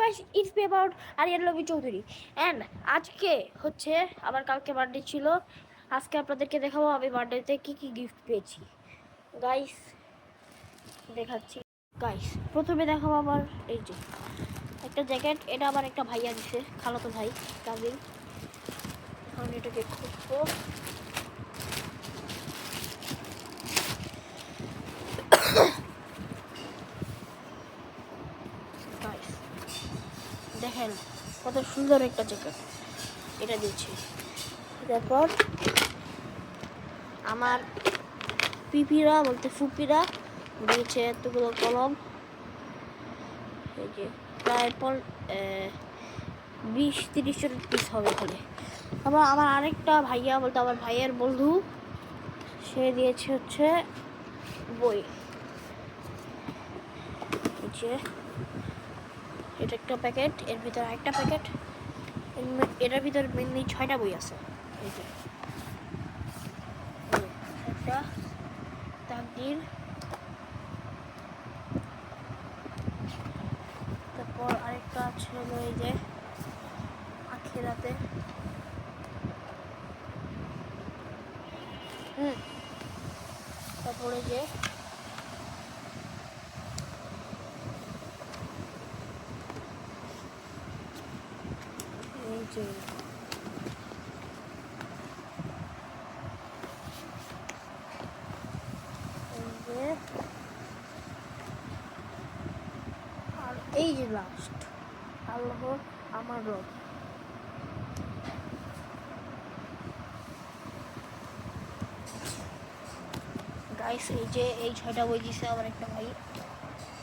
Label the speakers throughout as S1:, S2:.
S1: Guys, it's me about Aryan Ravi Chowdhury and আজকে হচ্ছে আমার কালকে বার্থডে ছিল। আজকে আপনাদেরকে দেখাবো আমি বার্থডেতে কি কি গিফট পেয়েছি। গাইস দেখাচ্ছি। গাইস প্রথমে দেখাবো আমার এই যে একটা জ্যাকেট। এটা আমার একটা ভাইয়া দিছে, খালাতো ভাই কাজিন। এখন এটাকে খুলবো। গাইস দেখেন কত সুন্দর একটা জ্যাকেট এটা দিয়েছি। তারপর আমার পিপিরা বলতে ফুপিরা দিয়েছে এতগুলো কলম, এই যে প্রায় 20-30 পিস হবে এখানে। আবার আমার আরেকটা ভাইয়া বলতে আমার ভাইয়ের বন্ধু, সে দিয়েছে হচ্ছে বই। এটা একটা প্যাকেট, এর ভিতরে আরেকটা প্যাকেট, এটার ভিতরে মেনলি 6টা বই আছে। এই যে একটা তাকদীর, তারপর আরেকটা আছে হলো এই যে আখিরাতে, তারপরে যে এই যে আর এই যে লাস্ট আল্লাহ আমার রব। গাইস এই যে এই 6টা বই দিছে আমার একটা ভাই,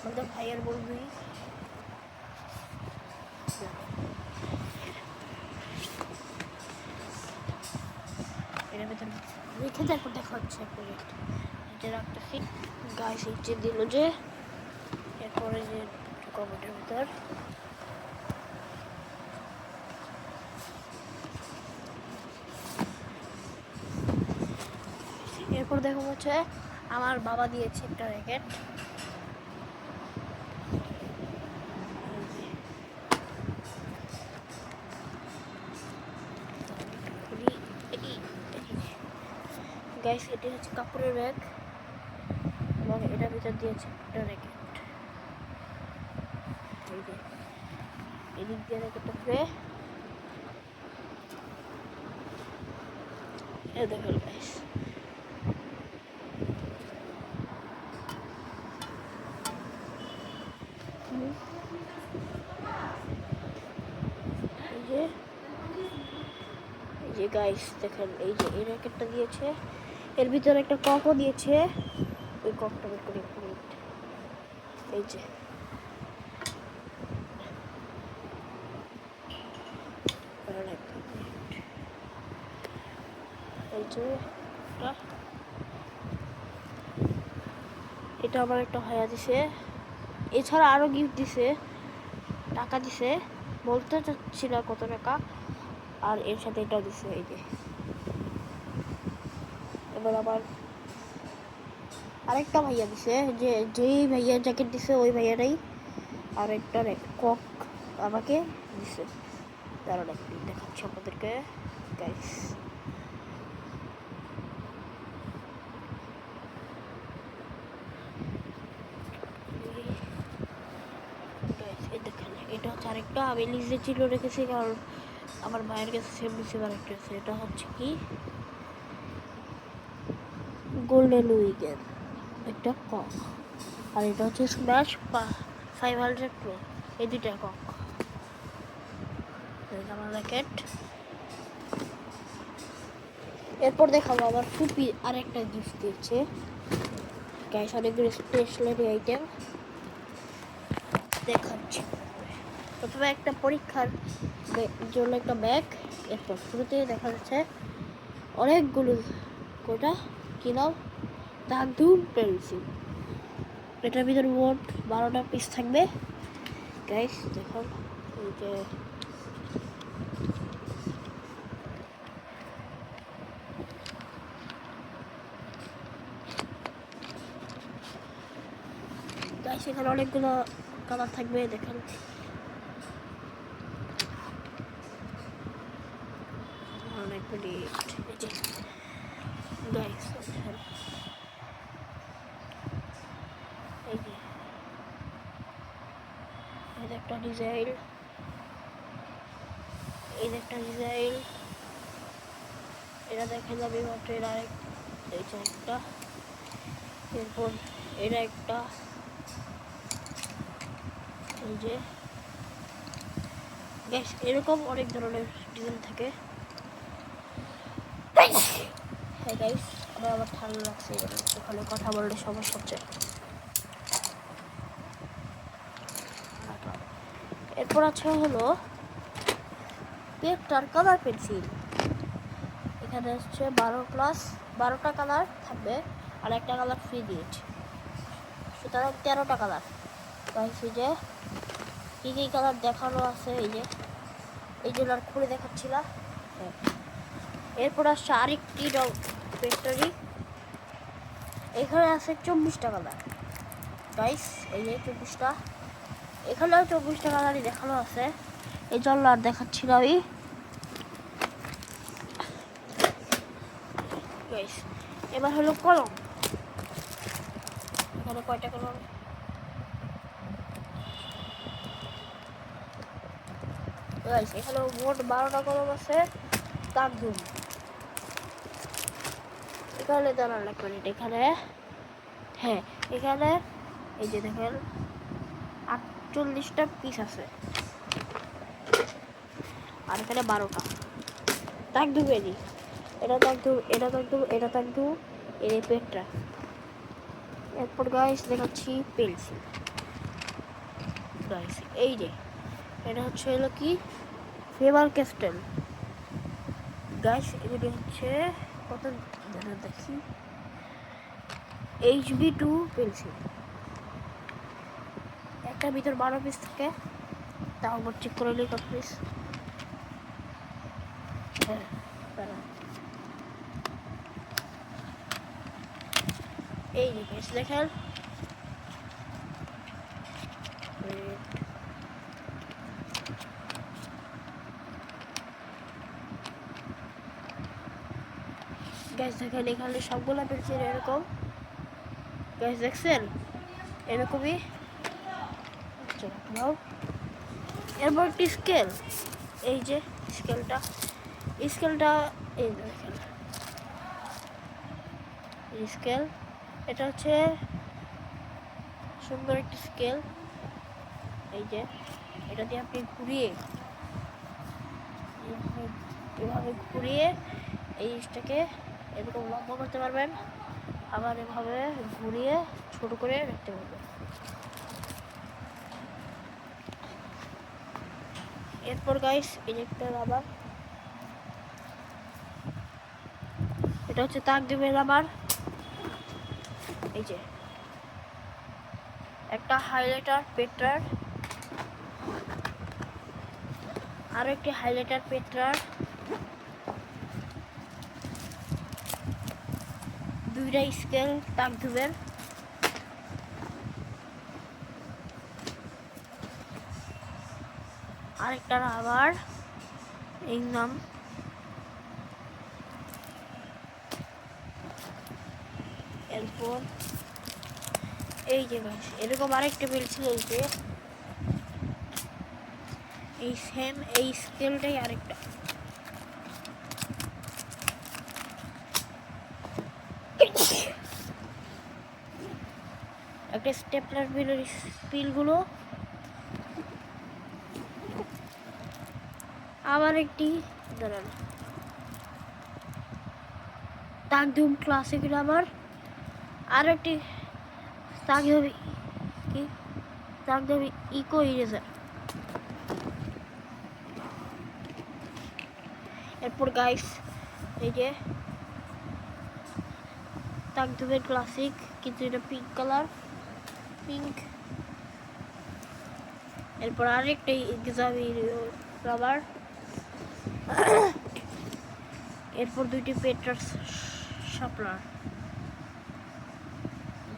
S1: আমাদের ভাইয়ের বন্ধুই। এটার ভেতর রেখে তারপর দেখা হচ্ছে প্রজেক্ট এটা রাখতেছি। গাইস এই যে দিল যে, এরপরে যে কমেন্টের ভিতর এরপর দেখো হচ্ছে আমার বাবা দিয়েছে একটা র্যাকেট। গাইস এটি হচ্ছে কাপড়ের ব্যাগ এবং এটার ভিতর দিয়েছে একটা র্যাকেট। এই যে এদিক দিয়ে র্যাকেটটা ঘুরে দেখুন গাইস। এই যে গাইস দেখেন এই যে এই র্যাকেটটা দিয়েছে, এর ভিতরে একটা ককও দিয়েছে। ওই ককটা বের করে এই যে এই যে এটা আমার একটা ভাইয়া দিছে। এছাড়া আরো গিফট দিছে, টাকা দিছে, বলতে চাচ্ছি না কত টাকা। আর এর সাথে এটাও দিছে এই যে। এবার আবার আরেকটা ভাইয়া দিছে, যে যেই ভাইয়া জ্যাকেট দিছে ওই ভাইয়াটাই আর একটা কক আমাকে দিছে। দাঁড়ান একটু দেখাচ্ছি আপনাদেরকে গাইস। এটা হচ্ছে আরেকটা, আমি লিজে ছিল রেখেছি কারণ আমার মায়ের কাছে সেম দিছে আরেকটা আছে। এটা হচ্ছে কি গোল্ডেন উইগেন একটা কক, আর এটা হচ্ছে স্ম্যাশ 500 প্রো, এই দুইটা কক। আমার র্যাকেট। এরপর দেখাবো আমার ফুপি আরেকটা গিফট দিয়েছে গাইস, অনেকগুলো স্টেশনারি আইটেম দেখাচ্ছি। প্রথমে একটা পরীক্ষার জন্য একটা ব্যাগ, এরপর শুরুতে দেখা যাচ্ছে অনেকগুলো কোটা কি নাও দাগধুম পেন্সিল। এটার ভিতরে মোট 12টা পিস থাকবে গাইস। দেখুন এই যে গাইস এখানে অনেকগুলো কালার থাকবে দেখেন। দাঁড়ান এক মিনিট। এই যে গাইস, এই যে এই যে একটা ডিজাইন, এই যে একটা ডিজাইন, এটা দেখা যাবে মাত্র। এর আরেক, এই যে একটা, এরপর এটা একটা, এই যে গ্যাস, এরকম অনেক ধরনের ডিজাইন থাকে। হ্যাঁ গাইস, আমার ঠান্ডা লাগছে, ওখানে কথা বললে সমস্যা হচ্ছে। এরপর আছে হলো পেন্টার কালার পেন্সিল। এখানে হচ্ছে 12টা কালার থাকবে, আর একটা কালার ফ্রি দিট, সুতরাং 13টা কালার। গাইস এই যে কী কী কালার দেখানো আছে, এই জন্য আর খুলে দেখাচ্ছি না। এরপর আসছে আরেকটি রং পেন্টারি। এখানে আছে 24টা কালার গাইস, এই যে 24টা, এখানেও 24টা কালারই দেখানো আছে, এই জন্য আর দেখাচ্ছি না আমি গাইস। এবার হলো কলম। এখানে কয়টা কলম, গাইস এখানে মোট 12টা কলম আছে। দাগধুম, এখানে দাঁড়ান এক মিনিট, এখানে, হ্যাঁ এখানে এই যে দেখেন 48টা পিস আছে, আর এখানে 12টা। দাগধুমেরই, এটা দাগধুম, এটা দাগধুম, এটা দাগধুম, এর পেটটা। এরপর গাইস দেখাচ্ছি পেন্সিল। গাইস এই যে এটা হচ্ছে হলো কি ফেভার ক্যাস্টেল। গাইস এগুলি হচ্ছে কত দেখি, HB2 পেন্সিল, একটা ভিতর 12 পিস থাকে, তাও আবার চেক করে নিই কত পিস। হ্যাঁ এই যে গাইস দেখেন, গাইস দেখেন এখানে সবগুলো পেন্সিল এরকম। গাইস দেখছেন এরকমই। এরপর একটি স্কেল, এই যে স্কেলটা, এই দেখেন স্কেল, এটা হচ্ছে সুন্দর একটি স্কেল। এই যে এটা দিয়ে আপনি ঘুরিয়ে, এভাবে ঘুরিয়ে এই জিনিসটাকে এরকম লম্বা করতে পারবেন, আবার এভাবে ঘুরিয়ে ছোট করে রাখতে পারবেন। এরপর গাইস এই যে একটা রাবার, এটা হচ্ছে দাগধুমের রাবার। এই যে একটা হাইলাইটার পেট্রার, আরো একটি হাইলাইটার পেট্রার, দুইটা স্কেল দাগধুমের, আরেকটা রাবার, এই নাম। এরপর এই যে গাইস এরকম আরেকটা পেন্সিল, এই যে এই সেম এই স্কেলটাই আরেকটা। একটা স্টেপলার পিলগুলো, আবার একটি দাঁড়ান দাগধুম ক্লাসিক রাবার, আর একটি দাগধুম ইকো ইরেজার। এরপর গাইস এই যে দাগধুমের ক্লাসিক, কিন্তু এটা পিঙ্ক কালার, পিঙ্ক। এরপর আরেকটা এক্সামি রাবার, এরপর দুইটি পেট্রার শার্পনার।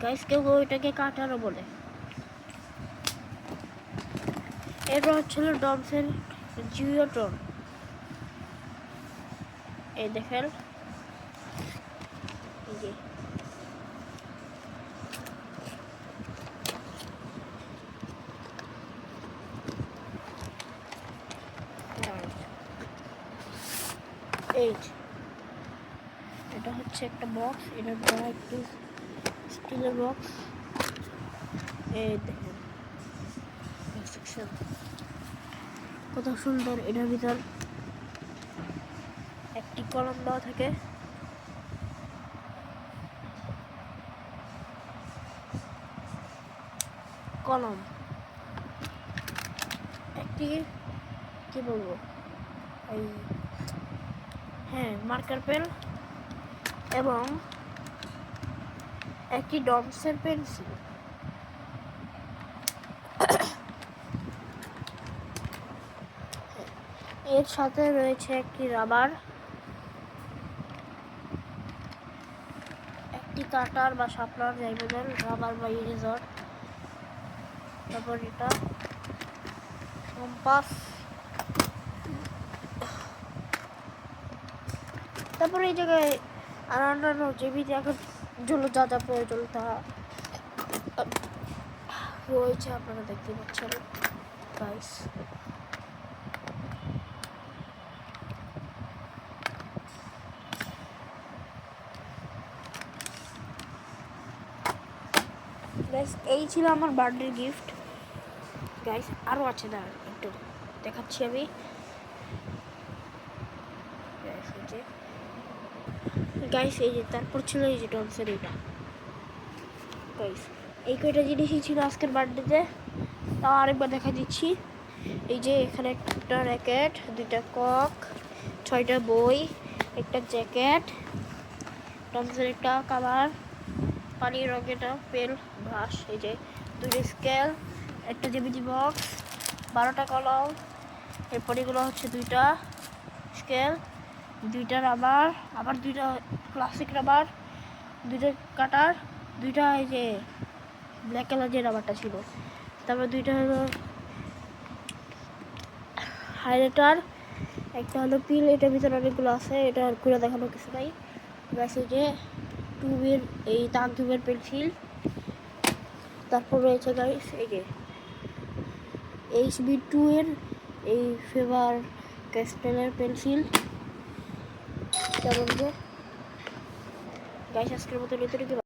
S1: গাইস কেউ ওইটাকে কাটারও বলে। এরপর হচ্ছিল ডমসের জিওটন, এই দেখেন, এই যে এই যে, এটা হচ্ছে একটা বক্স, এটার বড় একটু স্টিলের বক্স। এই দেখেন কত সুন্দর। এটার ভিতর একটি কলম দেওয়া থাকে, কলম একটি কি বলবো, এই হ্যাঁ মার্কার পেন এবং একটি ডমসের পেন্সিল। এর সাথে রয়েছে একটি রাবার, একটি কাটার বা শার্পনার যাই বলেন, রাবার বা ইরেজার। তারপর এটা কম্পাস, তারপরে এই জায়গায় আর অন্যান্য যে বিদ্যার জন্য যা যা প্রয়োজন তা রয়েছে, আপনারা দেখতে পাচ্ছেন গাইস। গাইস এই ছিল আমার বার্থডে গিফট। গাইস আরও আছে, দাঁড়ান একটু দেখাচ্ছি আমি। গাইস এই যে তারপর ছিল এই যে ডমসের এটা। গাইস এই কয়টা জিনিসই ছিল আজকের বার্থডেতে। তাও আরেকবার দেখা দিচ্ছি। এই যে এখানে একটা র্যাকেট, দুইটা কক, 6টা বই, একটা জ্যাকেট, ডমসের একটা কালার, পানির রঙেটা পেন, ব্রাশ, এই যে 2টা স্কেল, একটা জ্যামিতি বক্স, 12টা কলম, এরপর এগুলো হচ্ছে 2টা স্কেল, 2টা রাবার, আবার 2টা ক্লাসিক রাবার, 2টা কাটার, 2টা এই যে ব্ল্যাক কালার যে রাবারটা ছিল, তারপর 2টা হলো হাইলাইটার, একটা হলো পিল। এটার ভিতরে অনেকগুলো আছে, এটা করে দেখানো কিছু নাই। ব্যাস এই যে টুবের এই তাক ধুবের পেন্সিল। তারপর রয়েছে গাইস এই যে HB2 এর এই ফেভার ক্যাস্টেলের পেন্সিল। তারপর যে গাইস আজকের মতো